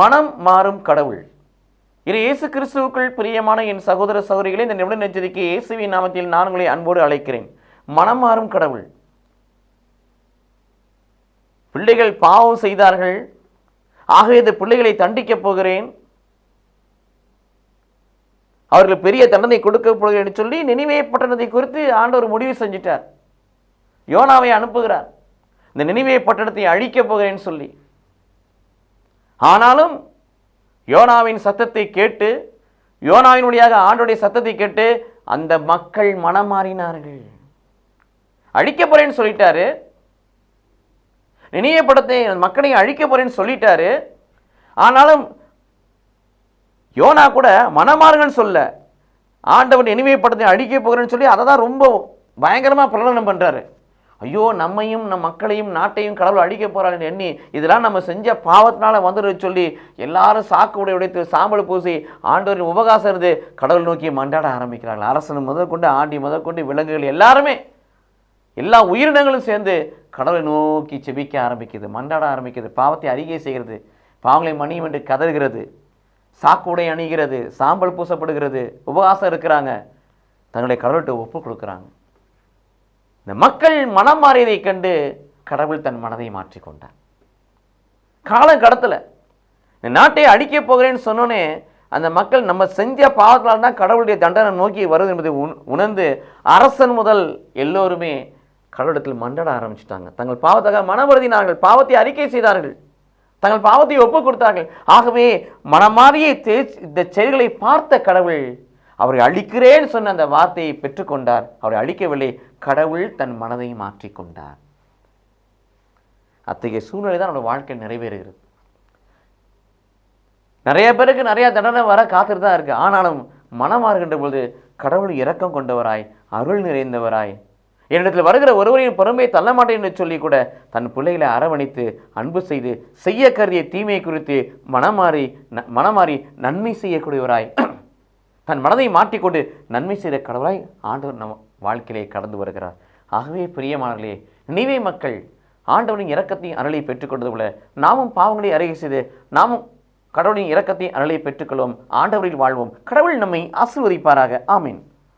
மனம் மாறும் கடவுள். இது இயேசு கிறிஸ்துவுக்குள் பிரியமான என் சகோதர சகோதரிகளே, இந்த நிமிட நெஞ்சரிக்கை இயேசுவின் நாமத்தில் நான் உங்களை அன்போடு அழைக்கிறேன். மனம் மாறும் கடவுள். பிள்ளைகள் பாவம் செய்தார்கள், ஆகவே இந்த பிள்ளைகளை தண்டிக்கப் போகிறேன், அவர்கள் பெரிய தண்டனை கொடுக்க போகிறேன் என்று சொல்லி நினிவே பட்டணத்தை குறித்து ஆண்டவர் முடிவு செஞ்சிட்டார். யோனாவை அனுப்புகிறார், இந்த நினிவே பட்டணத்தை அழிக்கப் போகிறேன்னு சொல்லி. ஆனாலும் யோனாவின் சத்தத்தை கேட்டு, யோனாவின் வழியாக ஆண்டவருடைய சத்தத்தை கேட்டு அந்த மக்கள் மனம் மாறினார்கள். அழிக்க போறேன்னு சொல்லிட்டாரு, நினிவே பட்டணத்தை மக்களை அழிக்க போறேன்னு சொல்லிட்டாரு. ஆனாலும் யோனா கூட மனமாறுங்கன்னு சொல்ல, ஆண்டவர் நினிவே பட்டணத்தை அழிக்க போகிறேன்னு சொல்லி அதை தான் ரொம்ப பயங்கரமா பிரகடனம் பண்றாரு. ஐயோ, நம்மையும் நம் மக்களையும் நாட்டையும் கடவுள் அழிக்க போறான்னு எண்ணி இதெல்லாம் நம்ம செஞ்ச பாவத்தினால வந்துடு சொல்லி எல்லாரும் சாக்கு உடைத்து சாம்பல் பூசி ஆண்டவரின் உபகாசம் இருந்து கடவுள் நோக்கி மண்டாட ஆரம்பிக்கிறார்கள். அரசன் முதற்கொண்டு ஆண்டி முதற்கொண்டு விலங்குகள் எல்லாருமே, எல்லா உயிரினங்களும் சேர்ந்து கடவுளை நோக்கி செபிக்க ஆரம்பிக்குது, மண்டாட ஆரம்பிக்குது, பாவத்தை அறிக்கை செய்கிறது, பாவங்களை மன்னியும் என்று கதறுகிறது, சாக்கு உடை அணிகிறது, சாம்பல் பூசப்படுகிறது, உபகாசம் இருக்கிறாங்க, தங்களுடைய கடவுள்கிட்ட ஒப்பு கொடுக்குறாங்க. இந்த மக்கள் மனம் மாறியதை கண்டு கடவுள் தன் மனதை மாற்றிக்கொண்டார். காலம் கடத்தல, இந்த நாட்டை அழிக்க போகிறேன்னு சொன்னோன்னே அந்த மக்கள் நம்ம செஞ்ச பாவத்தினால்தான் தான் கடவுளுடைய தண்டனை நோக்கி வருது என்பதை உணர்ந்து அரசன் முதல் எல்லோருமே கடவுளிடத்தில் மண்டாட ஆரம்பிச்சிட்டாங்க. தங்கள் பாவத்தாக மனம் வருந்தினார்கள், பாவத்தை அறிக்கை செய்தார்கள், தங்கள் பாவத்தை ஒப்பு கொடுத்தார்கள். ஆகவே மனமாறிய இந்த செயல்களை பார்த்த கடவுள் அவரை அழிக்கிறேன்னு சொன்ன அந்த வார்த்தையை பெற்றுக்கொண்டார். அவரை அழிக்கவில்லை, கடவுள் தன் மனதை மாற்றிக்கொண்டார். அத்தகைய சூழ்நிலை தான் அவருடைய வாழ்க்கையில் நிறைவேறுகிறது. நிறைய பேருக்கு நிறைய தண்டனை வர காத்துட்டு தான் இருக்கு. ஆனாலும் மனம் மாறுகின்ற பொழுது கடவுள் இரக்கம் கொண்டவராய், அருள் நிறைந்தவராய், என்னிடத்தில் வருகிற ஒருவரையும் பொறுமையை தள்ள மாட்டேன் என்று சொல்லி கூட தன் பிள்ளைகளை அரவணைத்து அன்பு செய்து செய்ய கருதிய தீமையை குறித்து மனமாறி நன்மை செய்யக்கூடியவராய், தன் மனதை மாற்றிக்கொண்டு நன்மை செய்த கடவுளாய் ஆண்டவர் நம் வாழ்க்கையிலே கடந்து வருகிறார். ஆகவே பிரியமானவர்களே, நினிவே மக்கள் ஆண்டவரின் இரக்கத்தையும் அருளை பெற்றுக்கொண்டது போல நாமும் பாவங்களை அறிக்கை செய்து நாமும் கடவுளின் இரக்கத்தையும் அருளை பெற்றுக்கொள்வோம், ஆண்டவரில் வாழ்வோம். கடவுள் நம்மை ஆசீர்வதிப்பாராக. ஆமீன்.